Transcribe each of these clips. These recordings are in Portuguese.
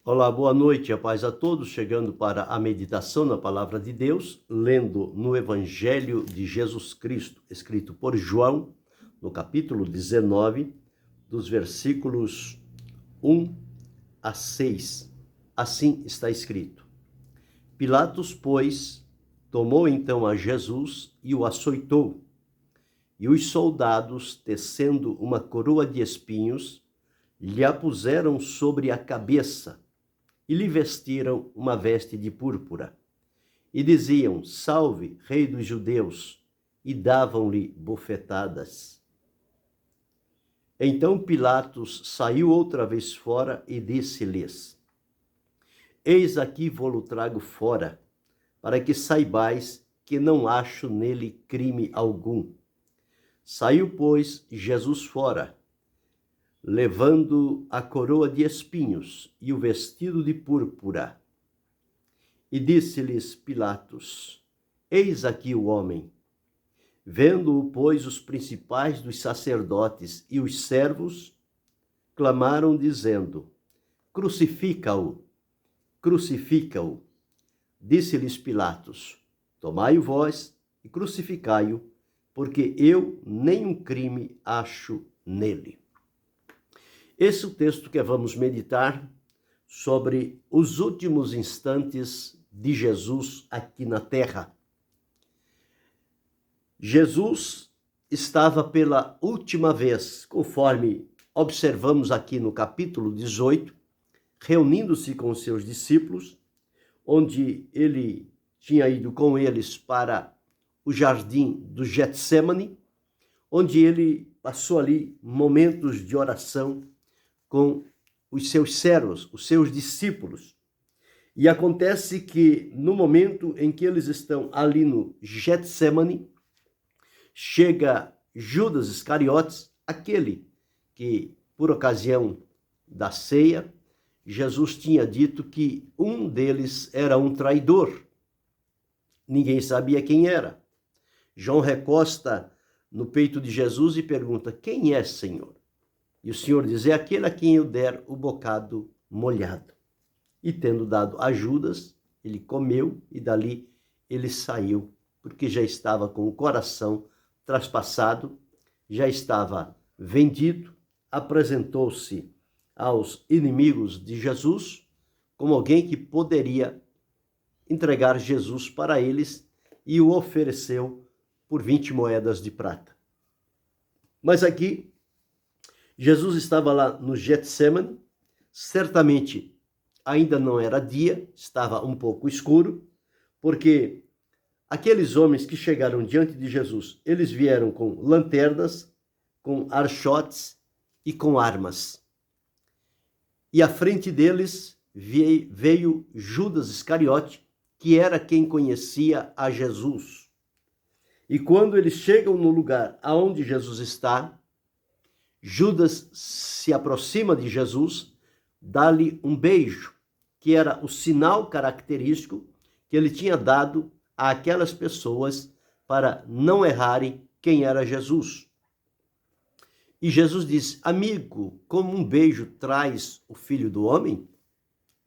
Olá, boa noite, a paz a todos, chegando para a meditação na Palavra de Deus, lendo no Evangelho de Jesus Cristo, escrito por João, no capítulo 19, dos versículos 1 a 6. Assim está escrito: Pilatos, pois, tomou então a Jesus e o açoitou, e os soldados, tecendo uma coroa de espinhos, lhe a puseram sobre a cabeça, e lhe vestiram uma veste de púrpura. E diziam: Salve, Rei dos Judeus! E davam-lhe bofetadas. Então Pilatos saiu outra vez fora e disse-lhes: Eis aqui vou-lo trago fora, para que saibais que não acho nele crime algum. Saiu, pois, Jesus fora, levando a coroa de espinhos e o vestido de púrpura. E disse-lhes Pilatos: Eis aqui o homem. Vendo-o, pois, os principais dos sacerdotes e os servos clamaram, dizendo: Crucifica-o, crucifica-o. Disse-lhes Pilatos: Tomai-o vós e crucificai-o, porque eu nenhum crime acho nele. Esse é o texto que vamos meditar sobre os últimos instantes de Jesus aqui na terra. Jesus estava pela última vez, conforme observamos aqui no capítulo 18, reunindo-se com os seus discípulos, onde ele tinha ido com eles para o jardim do Getsemane, onde ele passou ali momentos de oração com os seus servos, os seus discípulos. E acontece que no momento em que eles estão ali no Getsemane, chega Judas Iscariotes, aquele que, por ocasião da ceia, Jesus tinha dito que um deles era um traidor. Ninguém sabia quem era. João recosta no peito de Jesus e pergunta: Quem é, Senhor? E o Senhor diz: É aquele a quem eu der o bocado molhado. E tendo dado a Judas, ele comeu e dali ele saiu, porque já estava com o coração traspassado, já estava vendido, apresentou-se aos inimigos de Jesus como alguém que poderia entregar Jesus para eles e o ofereceu por 20 moedas de prata. Mas aqui Jesus estava lá no Getsemane, certamente ainda não era dia, estava um pouco escuro, porque aqueles homens que chegaram diante de Jesus, eles vieram com lanternas, com archotes e com armas. E à frente deles veio Judas Iscariote, que era quem conhecia a Jesus. E quando eles chegam no lugar aonde Jesus está, Judas se aproxima de Jesus, dá-lhe um beijo, que era o sinal característico que ele tinha dado àquelas pessoas para não errarem quem era Jesus. E Jesus disse: Amigo, como um beijo traz o Filho do Homem?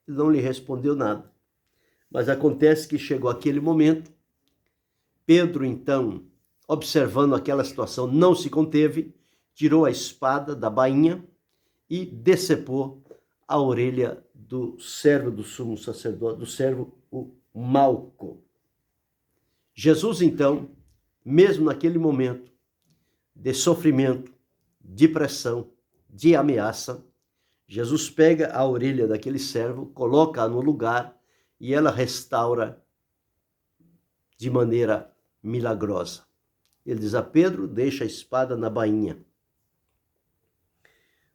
Ele não lhe respondeu nada. Mas acontece que chegou aquele momento, Pedro, então, observando aquela situação, não se conteve, tirou a espada da bainha e decepou a orelha do servo do sumo sacerdote, do servo o Malco. Jesus, então, mesmo naquele momento de sofrimento, de pressão, de ameaça, Jesus pega a orelha daquele servo, coloca-a no lugar e ela restaura de maneira milagrosa. Ele diz a Pedro: Deixa a espada na bainha.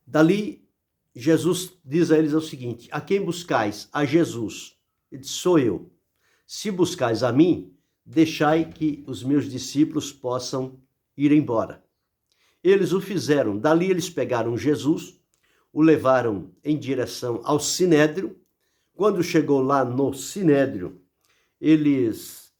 Dali, Jesus diz a eles o seguinte: A quem buscais? A Jesus. Ele diz: Sou eu. Se buscais a mim, deixai que os meus discípulos possam ir embora. Eles o fizeram. Dali eles pegaram Jesus, o levaram em direção ao Sinédrio. Quando chegou lá no Sinédrio, eles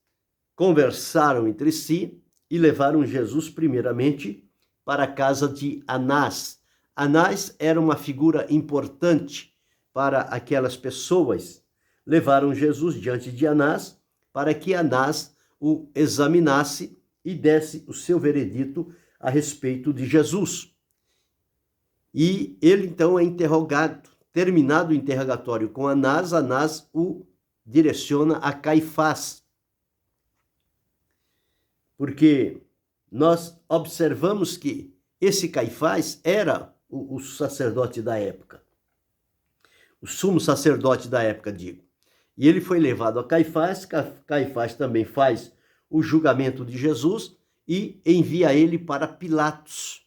conversaram entre si e levaram Jesus primeiramente para a casa de Anás. Anás era uma figura importante para aquelas pessoas. Levaram Jesus diante de Anás para que Anás o examinasse e desse o seu veredito a respeito de Jesus. E ele então é interrogado. Terminado o interrogatório com Anás, Anás o direciona a Caifás. Porque nós observamos que esse Caifás era o sacerdote da época. O sumo sacerdote da época, digo. E ele foi levado a Caifás. Caifás também faz o julgamento de Jesus e envia ele para Pilatos.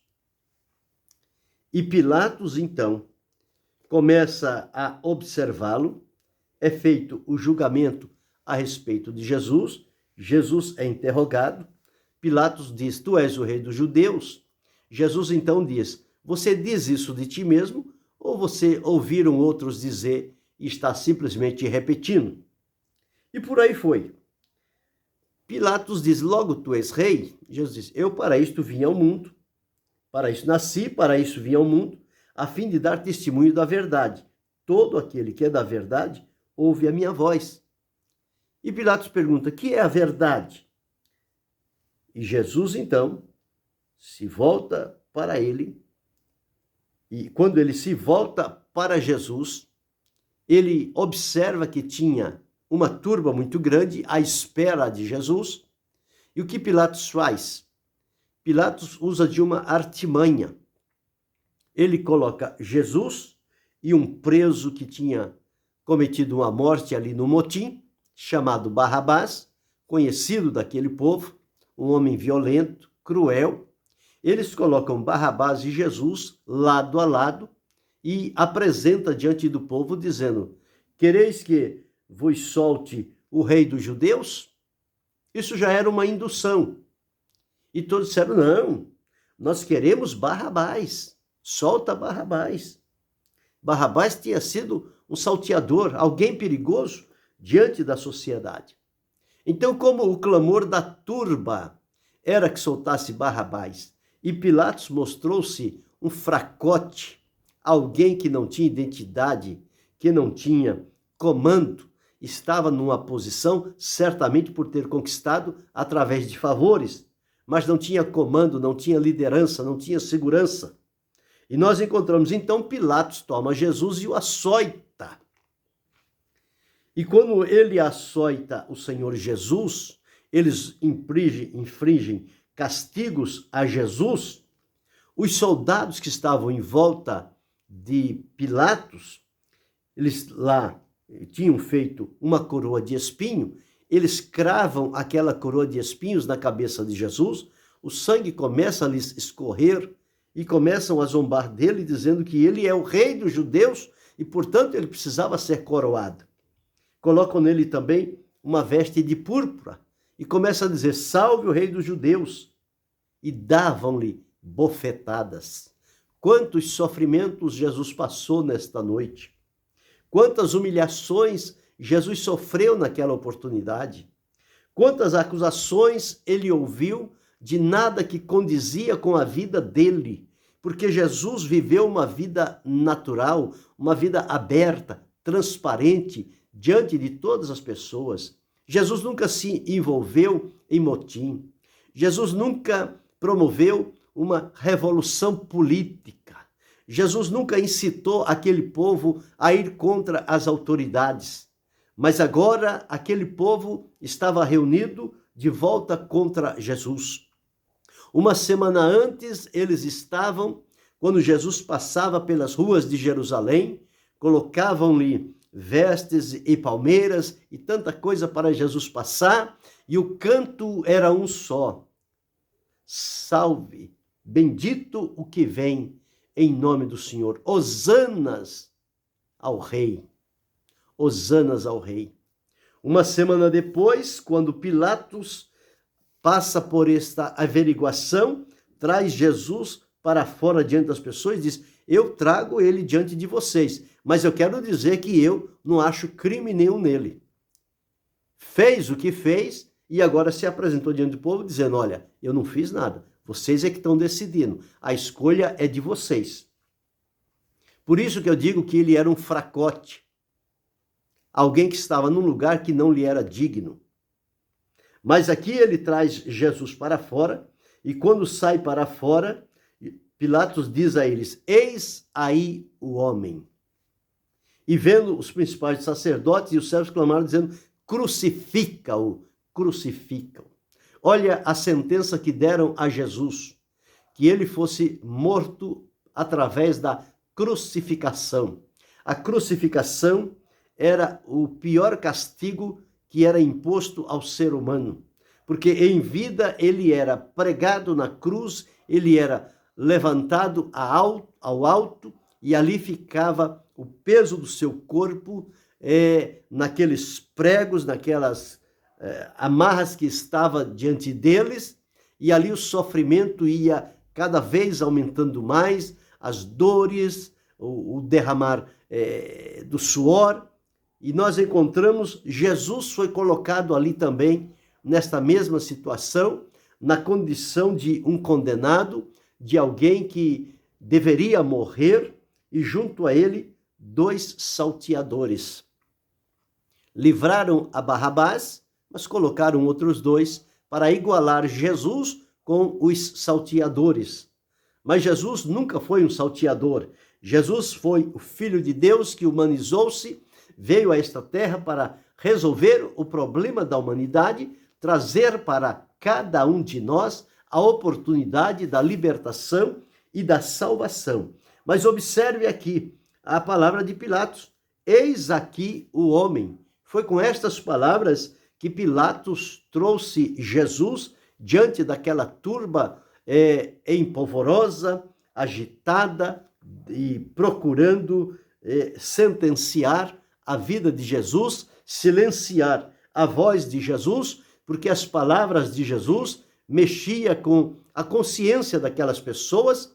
E Pilatos, então, começa a observá-lo. É feito o julgamento a respeito de Jesus. Jesus é interrogado. Pilatos diz: tu és o rei dos judeus? Jesus então diz: você diz isso de ti mesmo ou você ouviram outros dizer e está simplesmente repetindo? E por aí foi. Pilatos diz: logo tu és rei? Jesus diz: eu para isto vim ao mundo, para isso nasci, para isso vim ao mundo, a fim de dar testemunho da verdade. Todo aquele que é da verdade ouve a minha voz. E Pilatos pergunta: que é a verdade? E Jesus, então, se volta para ele. E quando ele se volta para Jesus, ele observa que tinha uma turba muito grande à espera de Jesus. E o que Pilatos faz? Pilatos usa de uma artimanha. Ele coloca Jesus e um preso que tinha cometido uma morte ali no motim, chamado Barrabás, conhecido daquele povo, um homem violento, cruel. Eles colocam Barrabás e Jesus lado a lado e apresenta diante do povo dizendo: quereis que vos solte o rei dos judeus? Isso já era uma indução. E todos disseram: não, nós queremos Barrabás, solta Barrabás. Barrabás tinha sido um salteador, alguém perigoso diante da sociedade. Então, como o clamor da turba era que soltasse Barrabás, e Pilatos mostrou-se um fracote, alguém que não tinha identidade, que não tinha comando, estava numa posição, certamente por ter conquistado através de favores, mas não tinha comando, não tinha liderança, não tinha segurança. E nós encontramos, então, Pilatos toma Jesus e o açoita. E quando ele açoita o Senhor Jesus, eles infringem castigos a Jesus. Os soldados que estavam em volta de Pilatos, eles lá tinham feito uma coroa de espinho, eles cravam aquela coroa de espinhos na cabeça de Jesus, o sangue começa a lhes escorrer e começam a zombar dele, dizendo que ele é o rei dos judeus e, portanto, ele precisava ser coroado. Colocam nele também uma veste de púrpura e começam a dizer: salve o rei dos judeus, e davam-lhe bofetadas. Quantos sofrimentos Jesus passou nesta noite, quantas humilhações Jesus sofreu naquela oportunidade, quantas acusações ele ouviu de nada que condizia com a vida dele, porque Jesus viveu uma vida natural, uma vida aberta, transparente, diante de todas as pessoas. Jesus nunca se envolveu em motim. Jesus nunca promoveu uma revolução política. Jesus nunca incitou aquele povo a ir contra as autoridades. Mas agora aquele povo estava reunido de volta contra Jesus. Uma semana antes, eles estavam, quando Jesus passava pelas ruas de Jerusalém, colocavam-lhe vestes e palmeiras e tanta coisa para Jesus passar, e o canto era um só: salve, bendito o que vem em nome do Senhor, hosanas ao rei, hosanas ao rei. Uma semana depois, quando Pilatos passa por esta averiguação, traz Jesus para fora diante das pessoas e diz: eu trago ele diante de vocês, mas eu quero dizer que eu não acho crime nenhum nele. Fez o que fez e agora se apresentou diante do povo dizendo: olha, eu não fiz nada, vocês é que estão decidindo, a escolha é de vocês. Por isso que eu digo que ele era um fracote, alguém que estava num lugar que não lhe era digno. Mas aqui ele traz Jesus para fora, e quando sai para fora, Pilatos diz a eles: eis aí o homem. E vendo os principais sacerdotes e os servos clamaram, dizendo: crucifica-o, crucifica-o. Olha a sentença que deram a Jesus, que ele fosse morto através da crucificação. A crucificação era o pior castigo que era imposto ao ser humano, porque em vida ele era pregado na cruz, ele era levantado ao alto, e ali ficava o peso do seu corpo naqueles pregos, naquelas amarras que estava diante deles, e ali o sofrimento ia cada vez aumentando mais, as dores, o derramar do suor, e nós encontramos Jesus foi colocado ali também, nesta mesma situação, na condição de um condenado, de alguém que deveria morrer, e junto a ele, 2 salteadores. Livraram a Barrabás, mas colocaram outros 2 para igualar Jesus com os salteadores. Mas Jesus nunca foi um salteador. Jesus foi o Filho de Deus que humanizou-se, veio a esta terra para resolver o problema da humanidade, trazer para cada um de nós a oportunidade da libertação e da salvação. Mas observe aqui a palavra de Pilatos: eis aqui o homem. Foi com estas palavras que Pilatos trouxe Jesus diante daquela turba empolvorosa, agitada e procurando sentenciar a vida de Jesus, silenciar a voz de Jesus, porque as palavras de Jesus mexia com a consciência daquelas pessoas,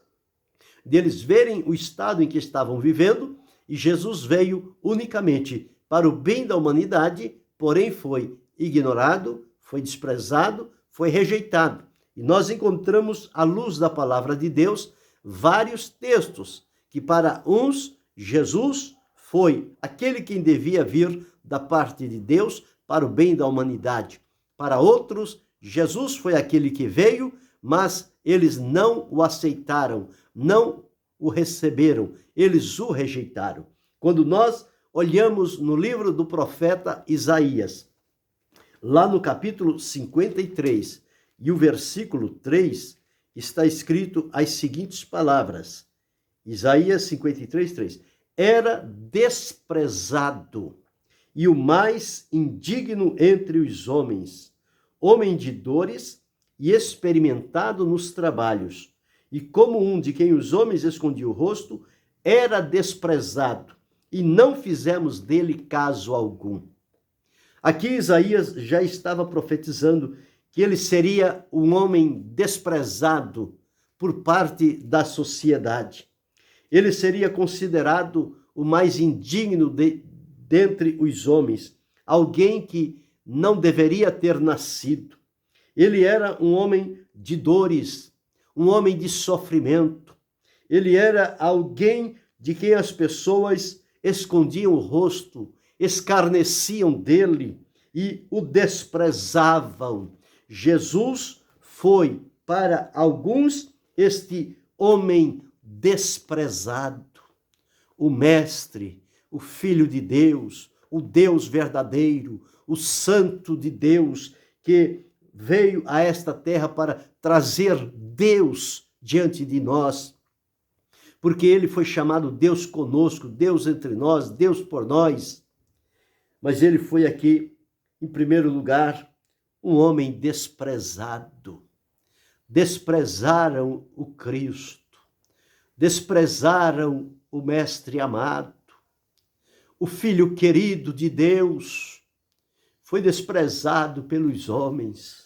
deles verem o estado em que estavam vivendo, e Jesus veio unicamente para o bem da humanidade, porém foi ignorado, foi desprezado, foi rejeitado. E nós encontramos, à luz da palavra de Deus, vários textos que para uns Jesus foi aquele quem devia vir da parte de Deus para o bem da humanidade. Para outros, Jesus foi aquele que veio, mas eles não o aceitaram, não o receberam, eles o rejeitaram. Quando nós olhamos no livro do profeta Isaías, lá no capítulo 53, e o versículo 3, está escrito as seguintes palavras. Isaías 53, 3. Era desprezado e o mais indigno entre os homens, homem de dores e experimentado nos trabalhos, e como um de quem os homens escondiam o rosto, era desprezado, e não fizemos dele caso algum. Aqui Isaías já estava profetizando que ele seria um homem desprezado por parte da sociedade. Ele seria considerado o mais indigno dentre os homens, alguém que não deveria ter nascido. Ele era um homem de dores, um homem de sofrimento. Ele era alguém de quem as pessoas escondiam o rosto, escarneciam dele e o desprezavam. Jesus foi para alguns este homem desprezado, o mestre, o Filho de Deus, o Deus verdadeiro, o Santo de Deus, que veio a esta terra para trazer Deus diante de nós, porque ele foi chamado Deus conosco, Deus entre nós, Deus por nós. Mas ele foi aqui, em primeiro lugar, um homem desprezado. Desprezaram o Cristo, desprezaram o Mestre amado, o Filho querido de Deus, foi desprezado pelos homens.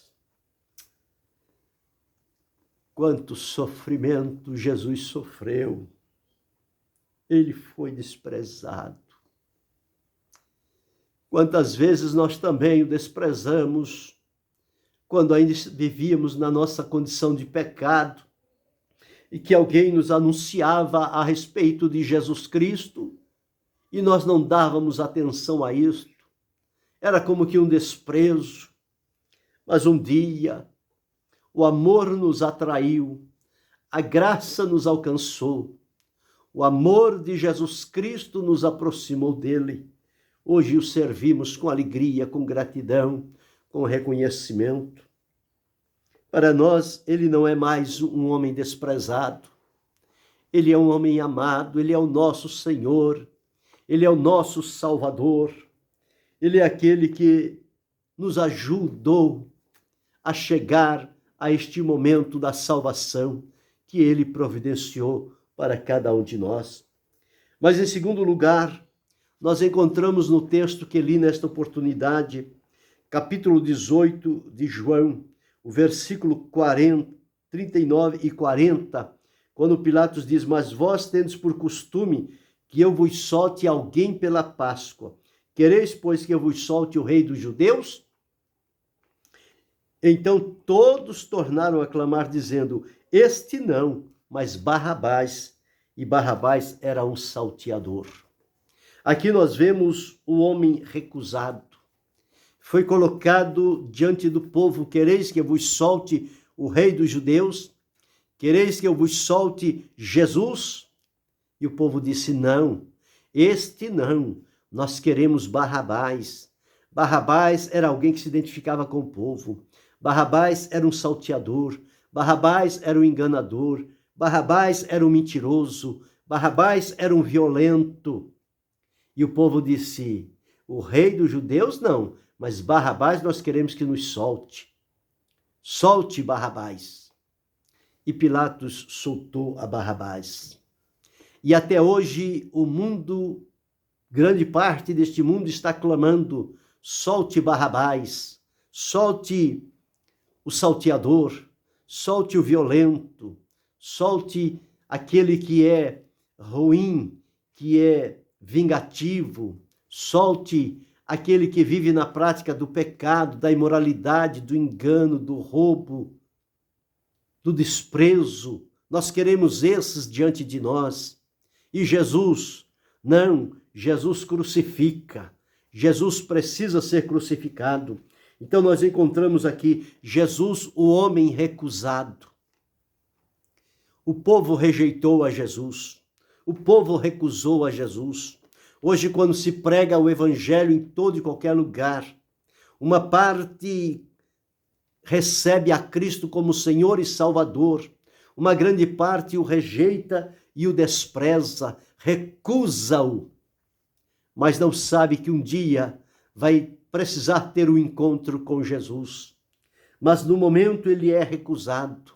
Quanto sofrimento Jesus sofreu, ele foi desprezado. Quantas vezes nós também o desprezamos, quando ainda vivíamos na nossa condição de pecado, e que alguém nos anunciava a respeito de Jesus Cristo e nós não dávamos atenção a isto. Era como que um desprezo. Mas um dia o amor nos atraiu, a graça nos alcançou, o amor de Jesus Cristo nos aproximou dele. Hoje o servimos com alegria, com gratidão, com reconhecimento. Para nós, ele não é mais um homem desprezado. Ele é um homem amado, ele é o nosso Senhor, ele é o nosso Salvador. Ele é aquele que nos ajudou a chegar a este momento da salvação que ele providenciou para cada um de nós. Mas, em segundo lugar, nós encontramos no texto que li nesta oportunidade, capítulo 18 de João, o versículo 39 e 40, quando Pilatos diz: mas vós tendes por costume que eu vos solte alguém pela Páscoa. Quereis, pois, que eu vos solte o rei dos judeus? Então todos tornaram a clamar, dizendo: este não, mas Barrabás. E Barrabás era um salteador. Aqui nós vemos o homem recusado. Foi colocado diante do povo: quereis que eu vos solte o rei dos judeus? Quereis que eu vos solte Jesus? E o povo disse: não, este não, nós queremos Barrabás. Barrabás era alguém que se identificava com o povo. Barrabás era um salteador. Barrabás era um enganador. Barrabás era um mentiroso. Barrabás era um violento. E o povo disse: o rei dos judeus não, mas Barrabás nós queremos que nos solte. Solte Barrabás. E Pilatos soltou a Barrabás. E até hoje o mundo, grande parte deste mundo está clamando: solte Barrabás, solte o salteador, solte o violento, solte aquele que é ruim, que é vingativo, solte aquele que vive na prática do pecado, da imoralidade, do engano, do roubo, do desprezo. Nós queremos esses diante de nós. E Jesus, não, Jesus crucifica. Jesus precisa ser crucificado. Então nós encontramos aqui Jesus, o homem recusado. O povo rejeitou a Jesus. O povo recusou a Jesus. Hoje, quando se prega o evangelho em todo e qualquer lugar, uma parte recebe a Cristo como Senhor e Salvador. Uma grande parte o rejeita e o despreza, recusa-o. Mas não sabe que um dia vai precisar ter um encontro com Jesus. Mas no momento ele é recusado.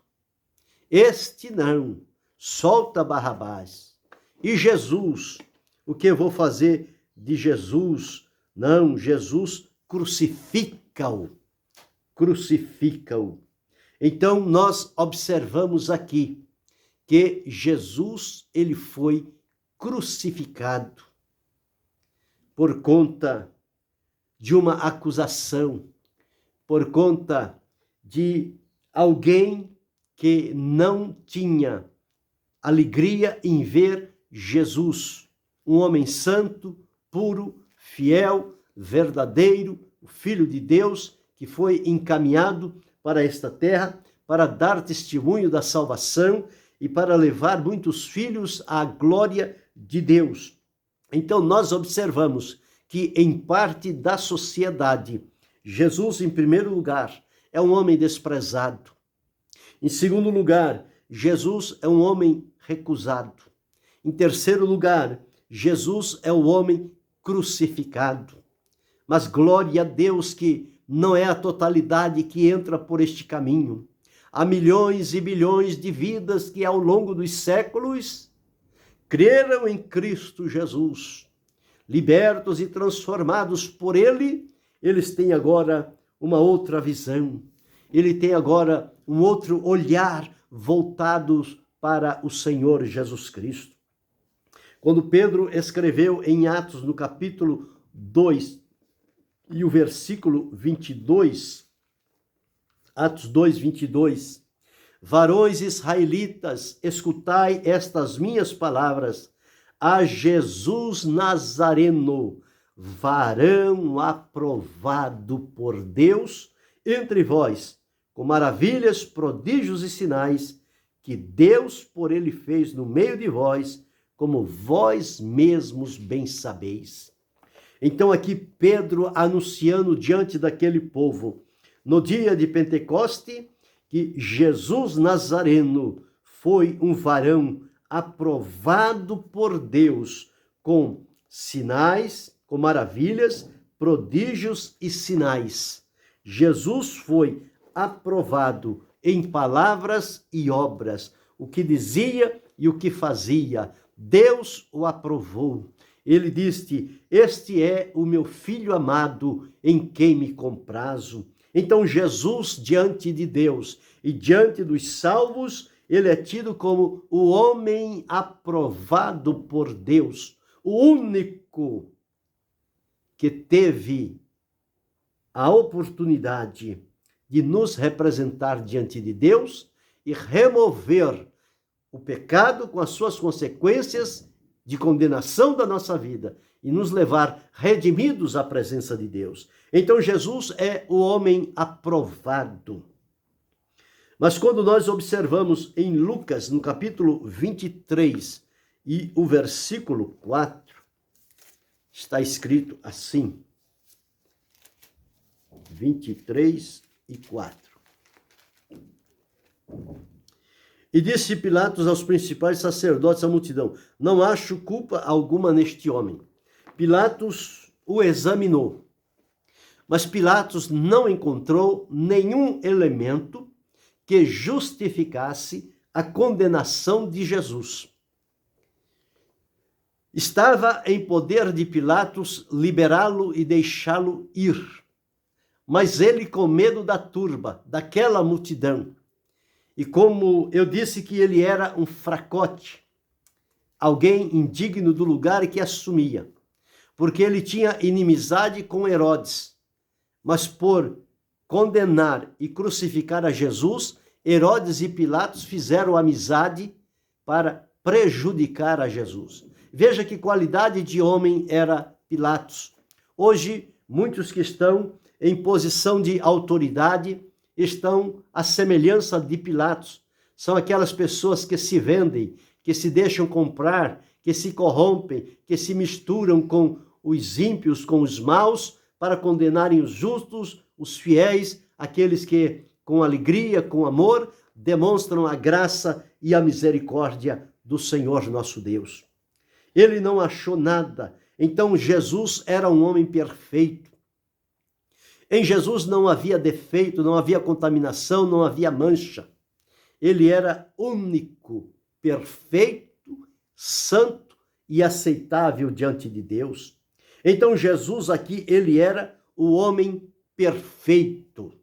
Este não, solta Barrabás. E Jesus, o que eu vou fazer de Jesus? Não, Jesus crucifica-o. Crucifica-o. Então nós observamos aqui que Jesus, ele foi crucificado por conta de uma acusação, por conta de alguém que não tinha alegria em ver Jesus, um homem santo, puro, fiel, verdadeiro, o Filho de Deus, que foi encaminhado para esta terra para dar testemunho da salvação e para levar muitos filhos à glória de Deus. Então nós observamos que em parte da sociedade, Jesus, em primeiro lugar, é um homem desprezado. Em segundo lugar, Jesus é um homem recusado. Em terceiro lugar, Jesus é o homem crucificado. Mas glória a Deus que não é a totalidade que entra por este caminho. Há milhões e bilhões de vidas que ao longo dos séculos creram em Cristo Jesus. Libertos e transformados por Ele, eles têm agora uma outra visão. Ele tem agora um outro olhar voltados para o Senhor Jesus Cristo. Quando Pedro escreveu em Atos, no capítulo 2 e o versículo 22, Atos 2, 22, Varões israelitas, escutai estas minhas palavras. A Jesus Nazareno, varão aprovado por Deus entre vós, com maravilhas, prodígios e sinais, que Deus por ele fez no meio de vós, como vós mesmos bem sabeis. Então aqui Pedro anunciando diante daquele povo, no dia de Pentecoste, que Jesus Nazareno foi um varão aprovado por Deus, com sinais, com maravilhas, prodígios e sinais. Jesus foi aprovado em palavras e obras, o que dizia e o que fazia. Deus o aprovou. Ele disse: este é o meu filho amado, em quem me comprazo. Então Jesus, diante de Deus e diante dos salvos, ele é tido como o homem aprovado por Deus, o único que teve a oportunidade de nos representar diante de Deus e remover o pecado com as suas consequências de condenação da nossa vida e nos levar redimidos à presença de Deus. Então Jesus é o homem aprovado. Mas quando nós observamos em Lucas, no capítulo 23 e o versículo 4, está escrito assim, 23 e 4. E disse Pilatos aos principais sacerdotes, à multidão: não acho culpa alguma neste homem. Pilatos o examinou, mas Pilatos não encontrou nenhum elemento que justificasse a condenação de Jesus. Estava em poder de Pilatos liberá-lo e deixá-lo ir, mas ele, com medo da turba, daquela multidão, e como eu disse que ele era um fracote, alguém indigno do lugar que assumia, porque ele tinha inimizade com Herodes, mas por condenar e crucificar a Jesus, Herodes e Pilatos fizeram amizade para prejudicar a Jesus. Veja que qualidade de homem era Pilatos. Hoje, muitos que estão em posição de autoridade estão à semelhança de Pilatos. São aquelas pessoas que se vendem, que se deixam comprar, que se corrompem, que se misturam com os ímpios, com os maus, para condenarem os justos, os fiéis, aqueles que, com alegria, com amor, demonstram a graça e a misericórdia do Senhor nosso Deus. Ele não achou nada. Então Jesus era um homem perfeito. Em Jesus não havia defeito, não havia contaminação, não havia mancha. Ele era único, perfeito, santo e aceitável diante de Deus. Então Jesus aqui, ele era o homem perfeito.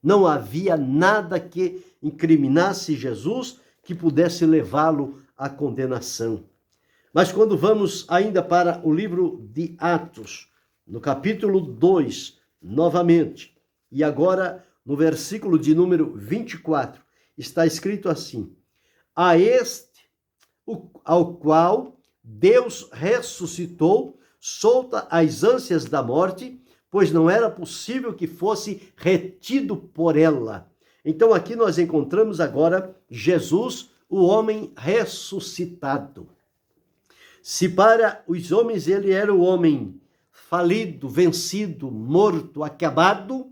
Não havia nada que incriminasse Jesus, que pudesse levá-lo à condenação. Mas quando vamos ainda para o livro de Atos, no capítulo 2, novamente, e agora no versículo de número 24, está escrito assim: a este, ao qual Deus ressuscitou, solta as ânsias da morte, pois não era possível que fosse retido por ela. Então aqui nós encontramos agora Jesus, o homem ressuscitado. Se para os homens ele era o homem falido, vencido, morto, acabado,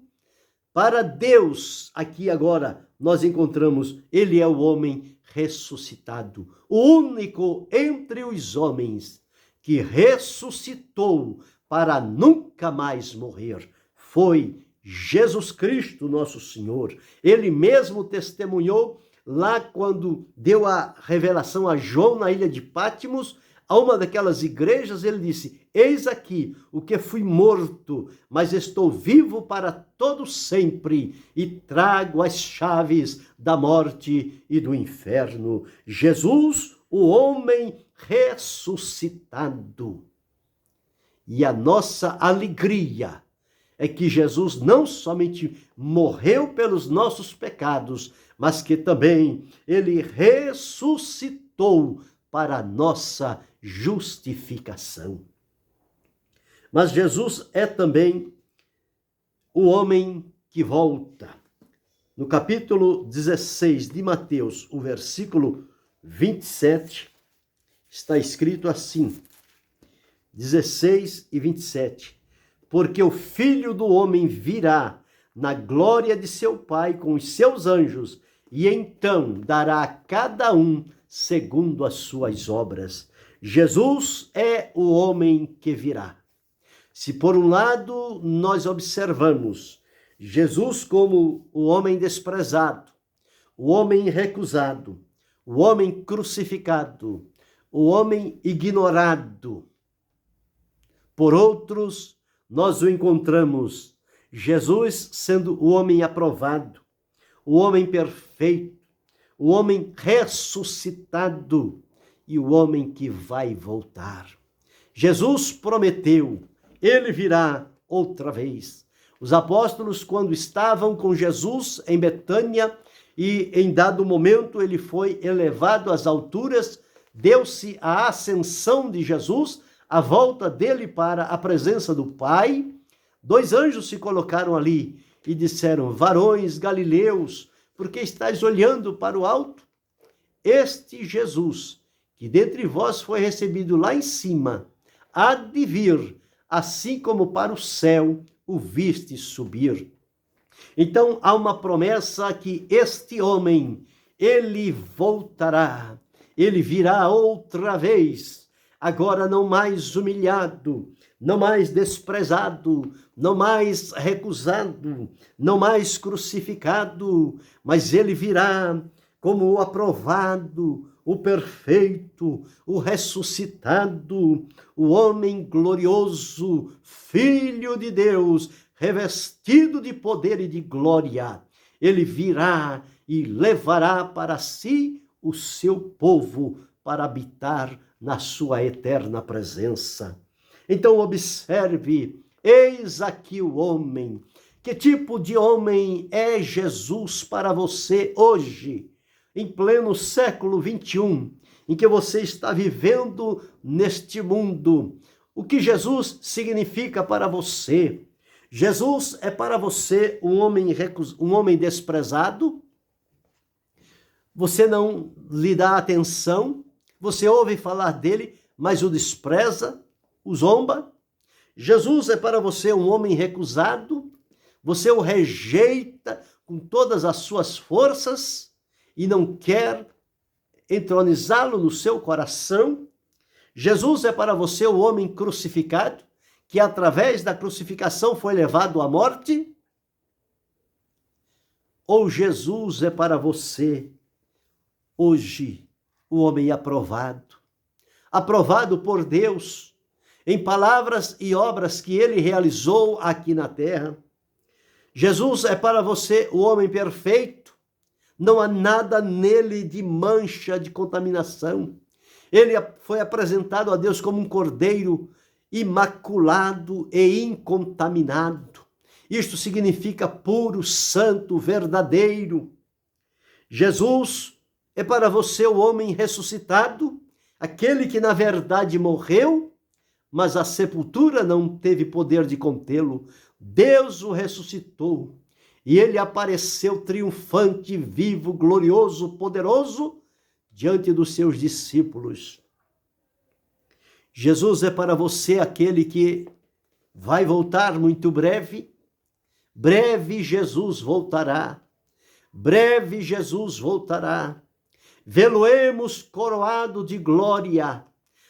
para Deus, aqui agora, nós encontramos, ele é o homem ressuscitado, o único entre os homens que ressuscitou para nunca mais morrer. Foi Jesus Cristo, nosso Senhor. Ele mesmo testemunhou lá quando deu a revelação a João na ilha de Pátimos, a uma daquelas igrejas, ele disse: eis aqui o que fui morto, mas estou vivo para todo sempre e trago as chaves da morte e do inferno. Jesus, o homem ressuscitado. E a nossa alegria é que Jesus não somente morreu pelos nossos pecados, mas que também ele ressuscitou para a nossa justificação. Mas Jesus é também o homem que volta. No capítulo 16 de Mateus, o versículo 27, está escrito assim, 16 e 27. Porque o Filho do Homem virá na glória de seu Pai com os seus anjos, e então dará a cada um segundo as suas obras. Jesus é o homem que virá. Se por um lado nós observamos Jesus como o homem desprezado, o homem recusado, o homem crucificado, o homem ignorado, por outros, nós o encontramos, Jesus sendo o homem aprovado, o homem perfeito, o homem ressuscitado e o homem que vai voltar. Jesus prometeu, ele virá outra vez. Os apóstolos, quando estavam com Jesus em Betânia, e em dado momento ele foi elevado às alturas, deu-se a ascensão de Jesus, a volta dele para a presença do Pai, 2 anjos se colocaram ali e disseram: varões galileus, por que estáis olhando para o alto? Este Jesus, que dentre vós foi recebido lá em cima, há de vir, assim como para o céu o viste subir. Então há uma promessa que este homem, ele voltará, ele virá outra vez, agora não mais humilhado, não mais desprezado, não mais recusado, não mais crucificado, mas ele virá como o aprovado, o perfeito, o ressuscitado, o homem glorioso, Filho de Deus, revestido de poder e de glória. Ele virá e levará para si o seu povo para habitar na sua eterna presença. Então observe, eis aqui o homem. Que tipo de homem é Jesus para você hoje, em pleno século 21, em que você está vivendo neste mundo? O que Jesus significa para você? Jesus é para você um homem desprezado? Você não lhe dá atenção? Você ouve falar dele, mas o despreza, o zomba? Jesus é para você um homem recusado? Você o rejeita com todas as suas forças e não quer entronizá-lo no seu coração? Jesus é para você o homem crucificado, que através da crucificação foi levado à morte? Ou Jesus é para você hoje o homem aprovado, aprovado por Deus em palavras e obras que ele realizou aqui na terra? Jesus é para você o homem perfeito, não há nada nele de mancha, de contaminação. Ele foi apresentado a Deus como um cordeiro imaculado e incontaminado. Isto significa puro, santo, verdadeiro. Jesus é para você o homem ressuscitado, aquele que na verdade morreu, mas a sepultura não teve poder de contê-lo. Deus o ressuscitou e ele apareceu triunfante, vivo, glorioso, poderoso diante dos seus discípulos. Jesus é para você aquele que vai voltar muito breve. Breve Jesus voltará. Breve Jesus voltará. Vê-lo-emos coroado de glória.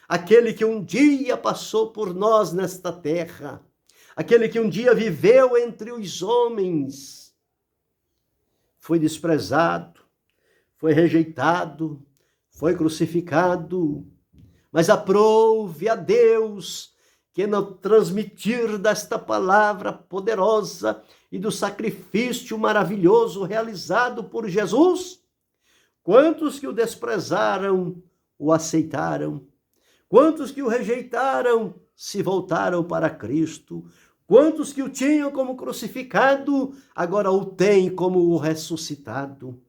Aquele que um dia passou por nós nesta terra. Aquele que um dia viveu entre os homens. Foi desprezado, foi rejeitado, foi crucificado. Mas aprove a Deus que no transmitir desta palavra poderosa e do sacrifício maravilhoso realizado por Jesus, quantos que o desprezaram, o aceitaram. Quantos que o rejeitaram, se voltaram para Cristo. Quantos que o tinham como crucificado, agora o têm como o ressuscitado.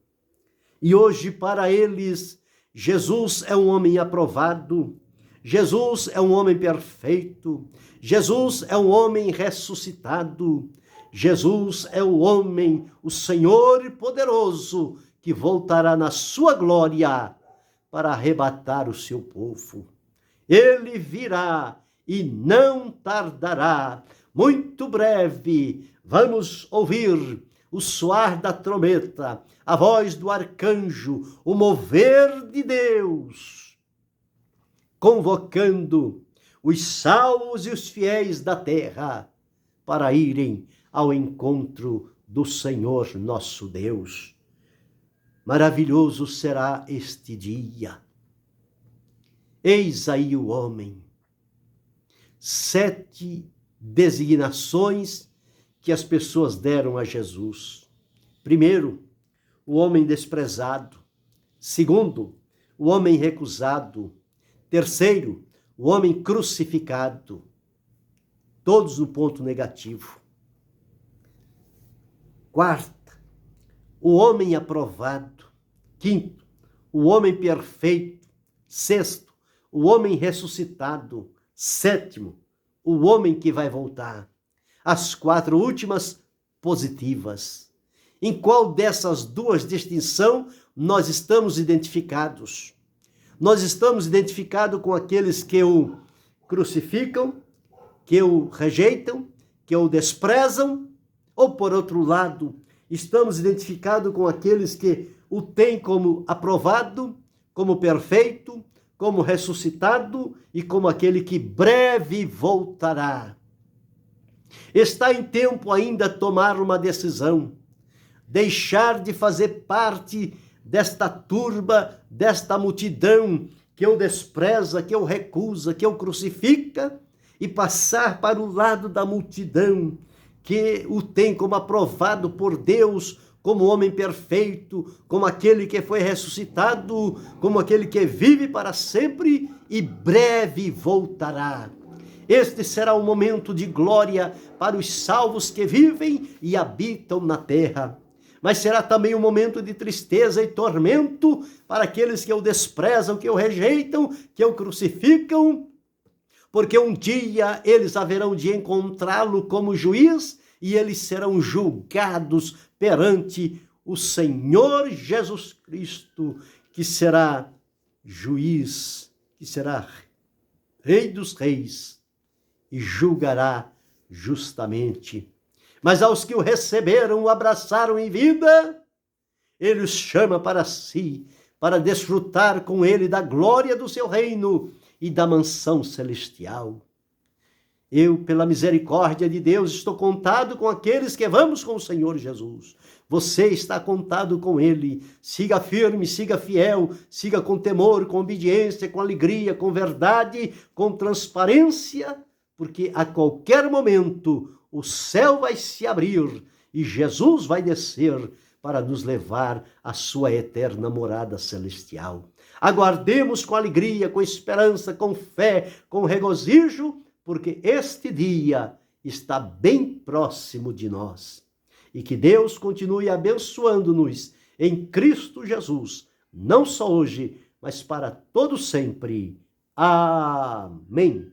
E hoje, para eles, Jesus é um homem aprovado, Jesus é um homem perfeito, Jesus é um homem ressuscitado, Jesus é o homem, o Senhor poderoso, que voltará na sua glória para arrebatar o seu povo. Ele virá e não tardará. Muito breve, vamos ouvir o soar da trombeta, a voz do arcanjo, o mover de Deus, convocando os salvos e os fiéis da terra para irem ao encontro do Senhor nosso Deus. Maravilhoso será este dia. Eis aí o homem. 7 designações que as pessoas deram a Jesus. Primeiro, o homem desprezado. Segundo, o homem recusado. Terceiro, o homem crucificado. Todos no ponto negativo. Quarta, o homem aprovado. Quinto, o homem perfeito. Sexto, o homem ressuscitado. Sétimo, o homem que vai voltar. As 4 últimas, positivas. Em qual dessas 2 distinções nós estamos identificados? Nós estamos identificados com aqueles que o crucificam, que o rejeitam, que o desprezam, ou por outro lado, estamos identificados com aqueles que o têm como aprovado, como perfeito, como ressuscitado e como aquele que breve voltará. Está em tempo ainda tomar uma decisão, deixar de fazer parte desta turba, desta multidão que o despreza, que o recusa, que o crucifica e passar para o lado da multidão que o tem como aprovado por Deus, como homem perfeito, como aquele que foi ressuscitado, como aquele que vive para sempre e breve voltará. Este será um momento de glória para os salvos que vivem e habitam na terra. Mas será também um momento de tristeza e tormento para aqueles que o desprezam, que o rejeitam, que o crucificam, porque um dia eles haverão de encontrá-lo como juiz e eles serão julgados perante o Senhor Jesus Cristo, que será juiz, que será Rei dos Reis e julgará justamente. Mas aos que o receberam, o abraçaram em vida, ele os chama para si, para desfrutar com ele da glória do seu reino e da mansão celestial. Eu, pela misericórdia de Deus, estou contado com aqueles que vamos com o Senhor Jesus. Você está contado com ele. Siga firme, siga fiel, siga com temor, com obediência, com alegria, com verdade, com transparência, porque a qualquer momento o céu vai se abrir e Jesus vai descer para nos levar à sua eterna morada celestial. Aguardemos com alegria, com esperança, com fé, com regozijo, porque este dia está bem próximo de nós. E que Deus continue abençoando-nos em Cristo Jesus, não só hoje, mas para todo sempre. Amém.